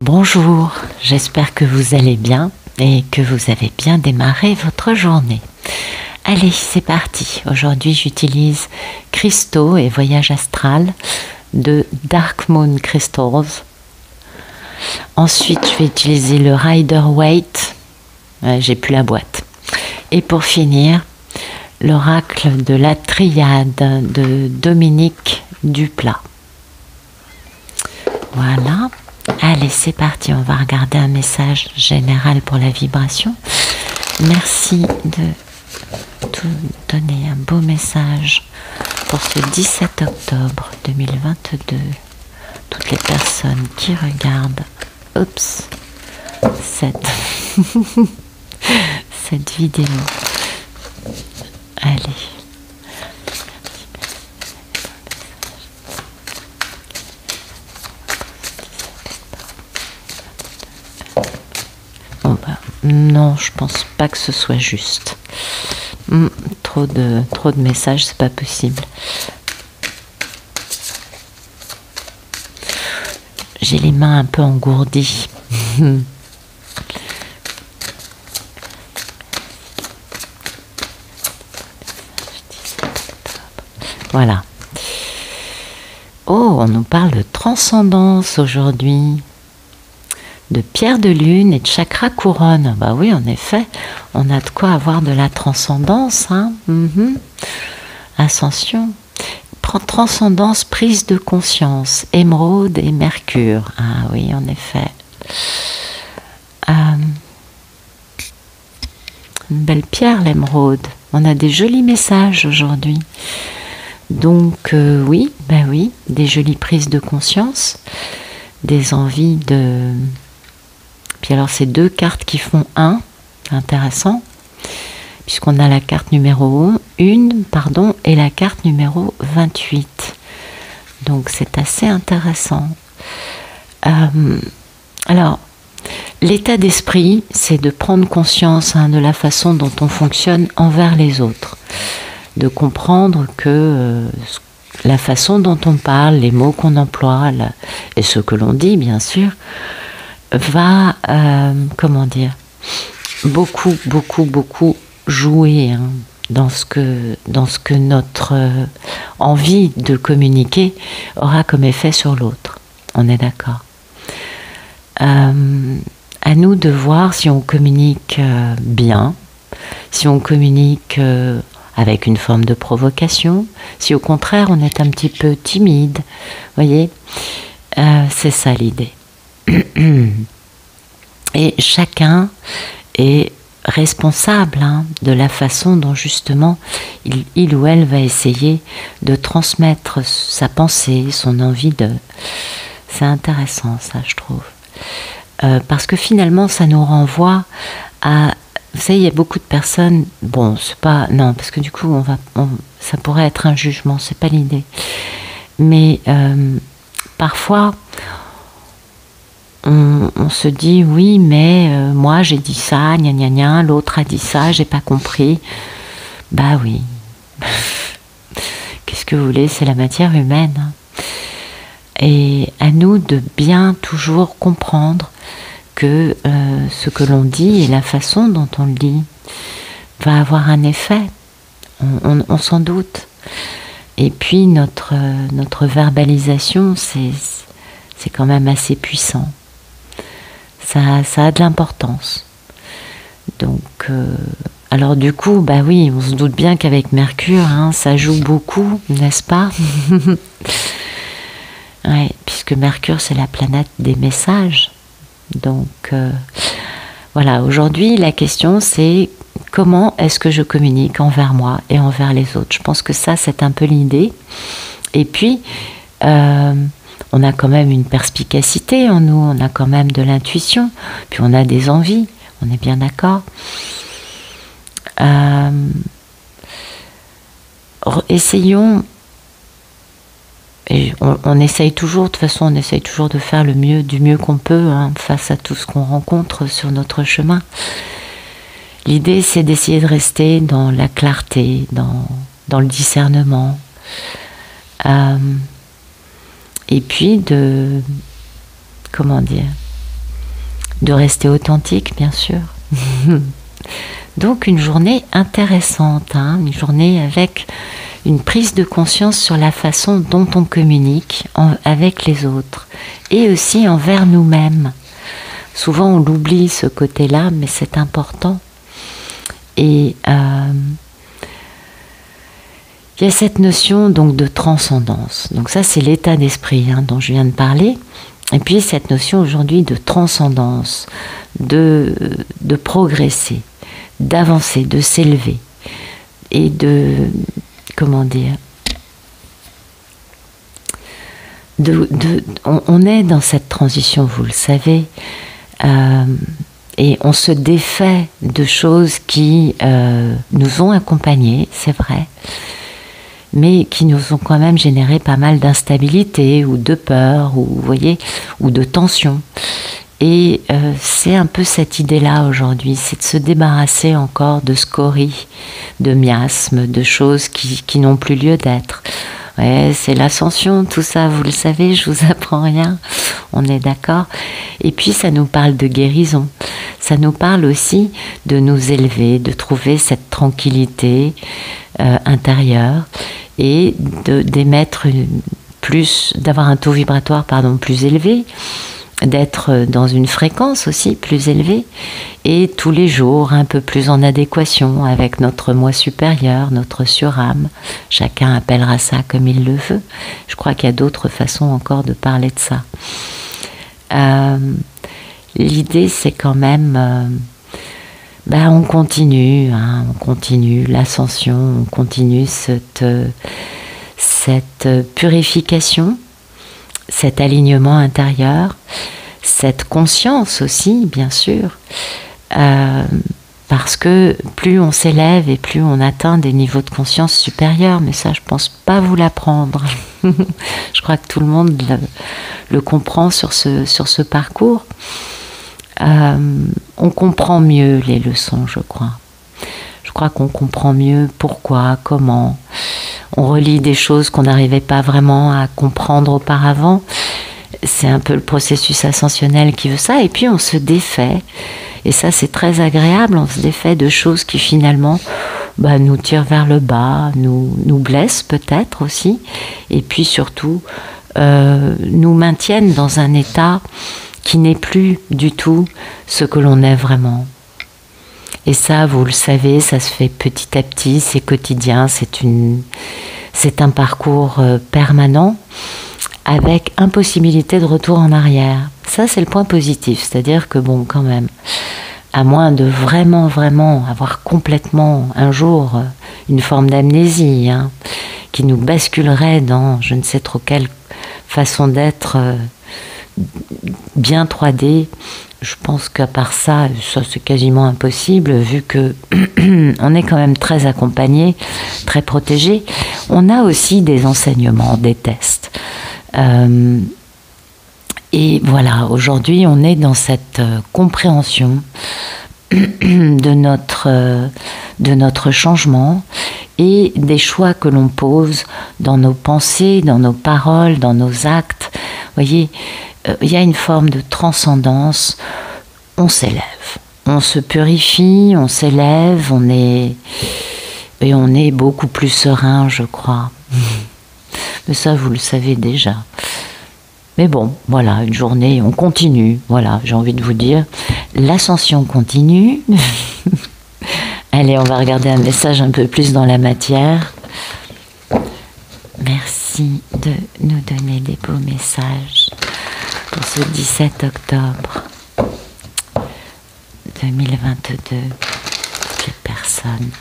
Bonjour, j'espère que vous allez bien et que vous avez bien démarré votre journée. Allez, c'est parti. Aujourd'hui, j'utilise Cristaux et Voyage Astral de Dark Moon Crystals. Ensuite, je vais utiliser le Rider Waite. J'ai plus la boîte. Et pour finir, l'oracle de la Triade de Dominique Duplat. Voilà. Allez, c'est parti. On va regarder un message général pour la vibration. Merci de tout donner un beau message pour ce 17 octobre 2022. Toutes les personnes qui regardent cette vidéo. Allez. Non, je pense pas que ce soit juste. Trop de messages, c'est pas possible. J'ai les mains un peu engourdies. Voilà. Oh, on nous parle de transcendance aujourd'hui. De pierre de lune et de chakra couronne. Bah oui, en effet, on a de quoi avoir de la transcendance. Ascension. Transcendance, prise de conscience. Émeraude et Mercure. Ah oui, en effet. Une belle pierre, l'émeraude. On a des jolis messages aujourd'hui. Donc oui, des jolies prises de conscience. Des envies de... Puis alors, c'est deux cartes qui font un, intéressant, puisqu'on a la carte numéro 1, et la carte numéro 28. Donc, c'est assez intéressant. Alors, l'état d'esprit, c'est de prendre conscience de la façon dont on fonctionne envers les autres. De comprendre que la façon dont on parle, les mots qu'on emploie, et ce que l'on dit, bien sûr, va, beaucoup jouer dans ce que notre envie de communiquer aura comme effet sur l'autre. On est d'accord. À nous de voir si on communique bien, si on communique avec une forme de provocation, si au contraire on est un petit peu timide. Vous voyez, c'est ça l'idée. Et chacun est responsable de la façon dont justement il ou elle va essayer de transmettre sa pensée, son envie de... C'est intéressant ça, je trouve. Parce que finalement ça nous renvoie à... Vous savez, il y a beaucoup de personnes... Bon, c'est pas... Non, parce que du coup ça pourrait être un jugement, c'est pas l'idée. Mais parfois... On se dit oui, mais moi j'ai dit ça, gna gna gna, l'autre a dit ça, j'ai pas compris. Bah oui. Qu'est-ce que vous voulez, c'est la matière humaine. Et à nous de bien toujours comprendre que ce que l'on dit et la façon dont on le dit va avoir un effet. On s'en doute. Et puis notre verbalisation, c'est quand même assez puissant. Ça a de l'importance. Donc, alors du coup, bah oui, on se doute bien qu'avec Mercure, ça joue beaucoup, n'est-ce pas? Ouais, puisque Mercure, c'est la planète des messages. Donc, voilà, aujourd'hui, la question, c'est comment est-ce que je communique envers moi et envers les autres? Je pense que ça, c'est un peu l'idée. Et puis... on a quand même une perspicacité en nous, on a quand même de l'intuition, puis on a des envies, on est bien d'accord. Essayons, et on essaye toujours, de toute façon on essaye toujours de faire du mieux qu'on peut face à tout ce qu'on rencontre sur notre chemin. L'idée c'est d'essayer de rester dans la clarté, dans le discernement. Et puis de, comment dire, de rester authentique, bien sûr. Donc une journée intéressante, hein, une journée avec une prise de conscience sur la façon dont on communique avec les autres et aussi envers nous-mêmes. Souvent on l'oublie ce côté-là, mais c'est important. Et il y a cette notion donc de transcendance. Donc ça c'est l'état d'esprit dont je viens de parler. Et puis cette notion aujourd'hui de transcendance, de progresser, d'avancer, de s'élever et de, comment dire, on est dans cette transition, vous le savez, et on se défait de choses qui nous ont accompagnés, c'est vrai, mais qui nous ont quand même généré pas mal d'instabilité ou de peur, ou vous voyez, ou de tension. Et c'est un peu cette idée-là aujourd'hui, c'est de se débarrasser encore de scories, de miasmes, de choses qui n'ont plus lieu d'être. Ouais, c'est l'ascension, tout ça, vous le savez, je vous apprends rien, on est d'accord. Et puis ça nous parle de guérison, ça nous parle aussi de nous élever, de trouver cette tranquillité intérieure et d'émettre plus, d'avoir un taux vibratoire plus élevé, d'être dans une fréquence aussi plus élevée et tous les jours un peu plus en adéquation avec notre moi supérieur, notre surâme. Chacun appellera ça comme il le veut. Je crois qu'il y a d'autres façons encore de parler de ça. L'idée c'est quand même on continue l'ascension, on continue cette purification, cet alignement intérieur, cette conscience aussi, bien sûr, parce que plus on s'élève et plus on atteint des niveaux de conscience supérieurs, mais ça je pense pas vous l'apprendre. Je crois que tout le monde le comprend sur ce parcours. On comprend mieux les leçons, je crois. Je crois qu'on comprend mieux pourquoi, comment. On relit des choses qu'on n'arrivait pas vraiment à comprendre auparavant. C'est un peu le processus ascensionnel qui veut ça. Et puis on se défait. Et ça, c'est très agréable. On se défait de choses qui finalement nous tirent vers le bas, nous blessent peut-être aussi. Et puis surtout, nous maintiennent dans un état qui n'est plus du tout ce que l'on est vraiment. Et ça, vous le savez, ça se fait petit à petit, c'est quotidien, c'est un parcours permanent avec impossibilité de retour en arrière. Ça, c'est le point positif, c'est-à-dire que quand même, à moins de vraiment, vraiment avoir complètement un jour une forme d'amnésie, qui nous basculerait dans je ne sais trop quelle façon d'être bien 3D, je pense qu'à part ça c'est quasiment impossible vu que on est quand même très accompagné, très protégé. On a aussi des enseignements, des tests. Et voilà, aujourd'hui on est dans cette compréhension de notre changement et des choix que l'on pose dans nos pensées, dans nos paroles, dans nos actes. Vous voyez, il y a une forme de transcendance. On s'élève, on se purifie, on s'élève, on est beaucoup plus serein, je crois. Mais ça, vous le savez déjà. Mais bon, voilà, une journée, on continue. Voilà, j'ai envie de vous dire, l'ascension continue. Allez, on va regarder un message un peu plus dans la matière. Merci de nous donner des beaux messages pour ce 17 octobre 2022. Les personnes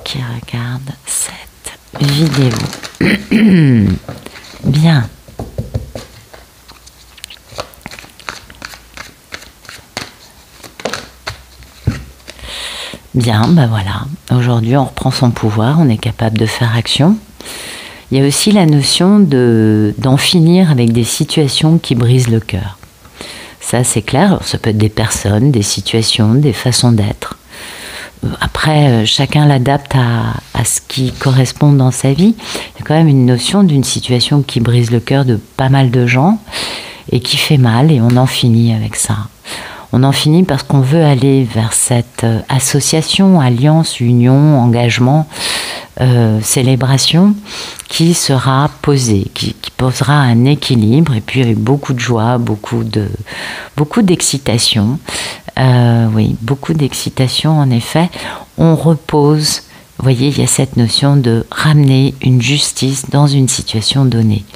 qui regardent cette vidéo. Bien. Bien, voilà. Aujourd'hui, on reprend son pouvoir, on est capable de faire action. Il y a aussi la notion d'en finir avec des situations qui brisent le cœur. Ça, c'est clair. Ça peut être des personnes, des situations, des façons d'être. Après, chacun l'adapte à ce qui correspond dans sa vie. Il y a quand même une notion d'une situation qui brise le cœur de pas mal de gens. et qui fait mal, et on en finit avec ça. On en finit parce qu'on veut aller vers cette association, alliance, union, engagement, célébration qui sera posée, qui posera un équilibre et puis avec beaucoup de joie, beaucoup d'excitation. Oui, beaucoup d'excitation en effet. On repose. Vous voyez, il y a cette notion de ramener une justice dans une situation donnée.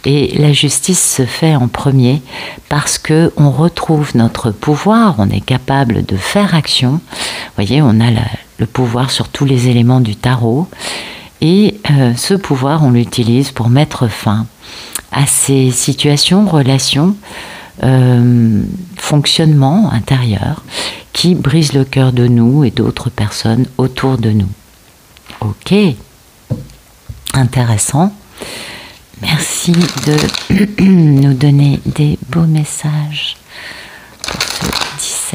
Et la justice se fait en premier parce qu'on retrouve notre pouvoir, on est capable de faire action. Vous voyez, on a le pouvoir sur tous les éléments du tarot. Et ce pouvoir, on l'utilise pour mettre fin à ces situations, relations, fonctionnements intérieurs qui brisent le cœur de nous et d'autres personnes autour de nous. Ok, intéressant. Merci de nous donner des beaux messages pour ce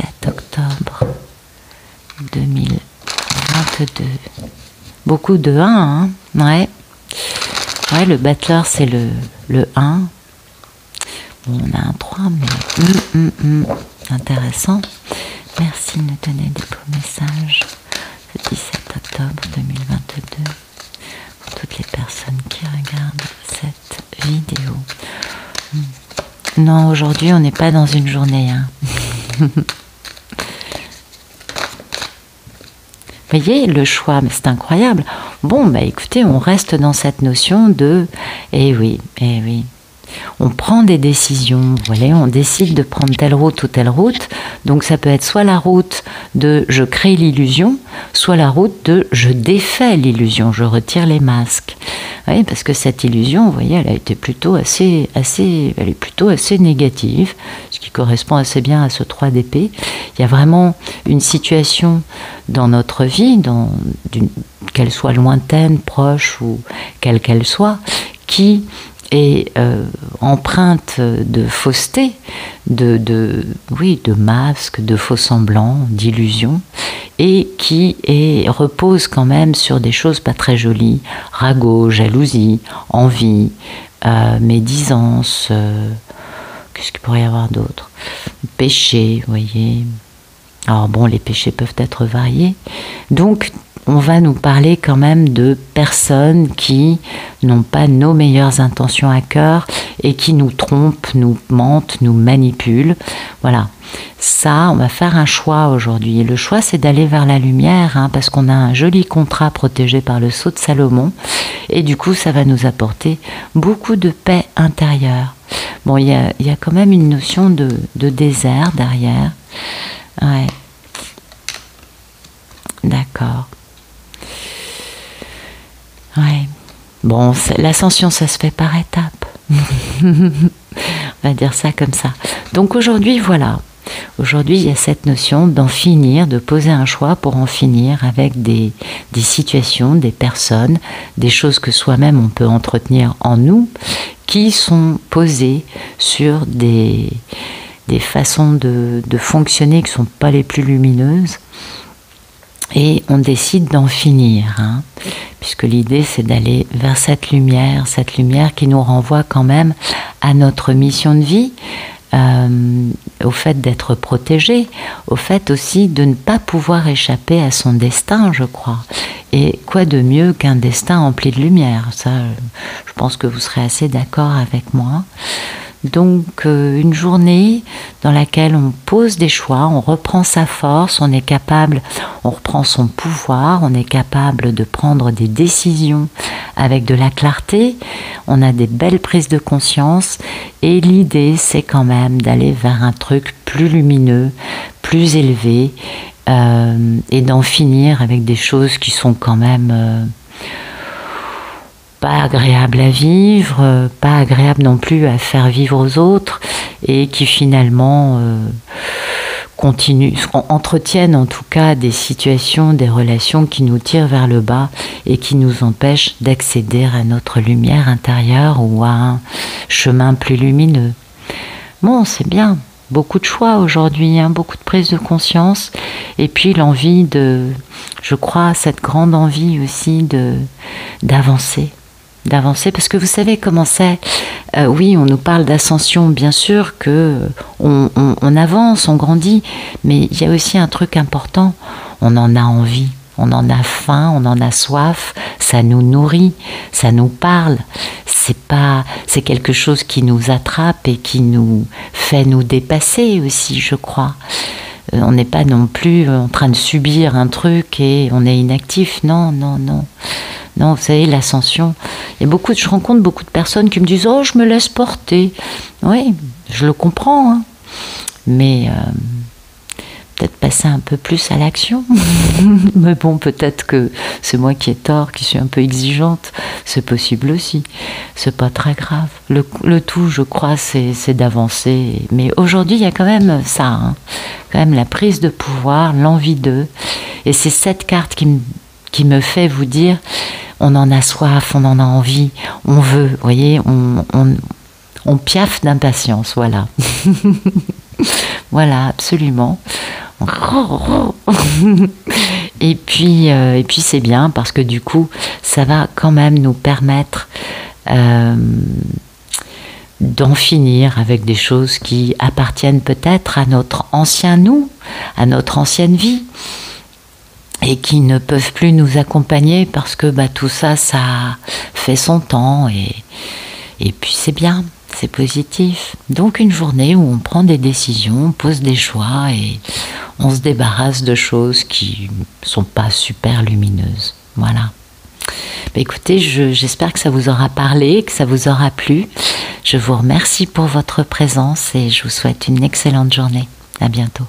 17 octobre 2022. Beaucoup de 1, hein, ouais. Ouais, le battleur c'est le 1. Bon, on a un 3, mais intéressant. Merci de nous donner des beaux messages. Le 17 octobre 2022, pour toutes les personnes qui regardent cette vidéo. Non, aujourd'hui, on n'est pas dans une journée. Hein. Vous voyez, le choix, c'est incroyable. Bon, bah écoutez, on reste dans cette notion de... Eh oui, eh oui. On prend des décisions, vous voyez, on décide de prendre telle route ou telle route. Donc ça peut être soit la route de je crée l'illusion, soit la route de je défais l'illusion, je retire les masques. Oui, parce que cette illusion, vous voyez, elle a été plutôt elle est plutôt assez négative, ce qui correspond assez bien à ce 3 d'épée. Il y a vraiment une situation dans notre vie, qu'elle soit lointaine, proche ou quelle qu'elle soit, qui est empreinte de fausseté, de masques, de faux semblants, d'illusions, et qui repose quand même sur des choses pas très jolies, ragot, jalousie, envie, médisance, qu'est-ce qu'il pourrait y avoir d'autre? Péché, vous voyez. Alors bon, les péchés peuvent être variés. Donc, on va nous parler quand même de personnes qui n'ont pas nos meilleures intentions à cœur et qui nous trompent, nous mentent, nous manipulent. Voilà. Ça, on va faire un choix aujourd'hui. Et le choix, c'est d'aller vers la lumière, hein, parce qu'on a un joli contrat protégé par le sceau de Salomon. Et du coup, ça va nous apporter beaucoup de paix intérieure. Bon, il y a quand même une notion de désert derrière. Ouais. D'accord. Ouais. Bon, l'ascension, ça se fait par étapes. On va dire ça comme ça. Donc aujourd'hui, voilà. Aujourd'hui, il y a cette notion d'en finir, de poser un choix pour en finir avec des situations, des personnes, des choses que soi-même on peut entretenir en nous, qui sont posées sur des façons de fonctionner qui ne sont pas les plus lumineuses. Et on décide d'en finir, hein, puisque l'idée c'est d'aller vers cette lumière qui nous renvoie quand même à notre mission de vie, au fait d'être protégé, au fait aussi de ne pas pouvoir échapper à son destin, je crois. Et quoi de mieux qu'un destin empli de lumière? Ça, je pense que vous serez assez d'accord avec moi. Donc une journée dans laquelle on pose des choix, on reprend sa force, on est capable, on reprend son pouvoir, on est capable de prendre des décisions avec de la clarté, on a des belles prises de conscience et l'idée c'est quand même d'aller vers un truc plus lumineux, plus élevé et d'en finir avec des choses qui sont quand même... pas agréable à vivre, pas agréable non plus à faire vivre aux autres, et qui finalement entretiennent en tout cas des situations, des relations qui nous tirent vers le bas et qui nous empêchent d'accéder à notre lumière intérieure ou à un chemin plus lumineux. Bon, c'est bien, beaucoup de choix aujourd'hui, hein, beaucoup de prise de conscience, et puis l'envie je crois, cette grande envie aussi d'avancer d'avancer, parce que vous savez comment c'est. Oui, on nous parle d'ascension, bien sûr que on avance, on grandit, mais il y a aussi un truc important, on en a envie. On en a faim, on en a soif, ça nous nourrit, ça nous parle. C'est quelque chose qui nous attrape et qui nous fait nous dépasser aussi, je crois. On n'est pas non plus en train de subir un truc et on est inactif. Non, non, non. Non, vous savez, l'ascension, je rencontre beaucoup de personnes qui me disent « Oh, je me laisse porter ». Oui, je le comprends, hein. Mais peut-être passer un peu plus à l'action. Mais bon, peut-être que c'est moi qui ai tort, qui suis un peu exigeante. C'est possible aussi. C'est pas très grave. Le tout, je crois, c'est d'avancer. Mais aujourd'hui, il y a quand même ça, hein. Quand même la prise de pouvoir, l'envie d'eux. Et c'est cette carte qui me fait vous dire, on en a soif, on en a envie, on veut, vous voyez, on piaffe d'impatience, voilà. Voilà, absolument. Et puis c'est bien parce que du coup, ça va quand même nous permettre d'en finir avec des choses qui appartiennent peut-être à notre ancien nous, à notre ancienne vie, et qui ne peuvent plus nous accompagner parce que tout ça, ça fait son temps, et puis c'est bien. C'est positif. Donc une journée où on prend des décisions, on pose des choix et on se débarrasse de choses qui ne sont pas super lumineuses. Voilà. Écoutez, j'espère que ça vous aura parlé, que ça vous aura plu. Je vous remercie pour votre présence et je vous souhaite une excellente journée. À bientôt.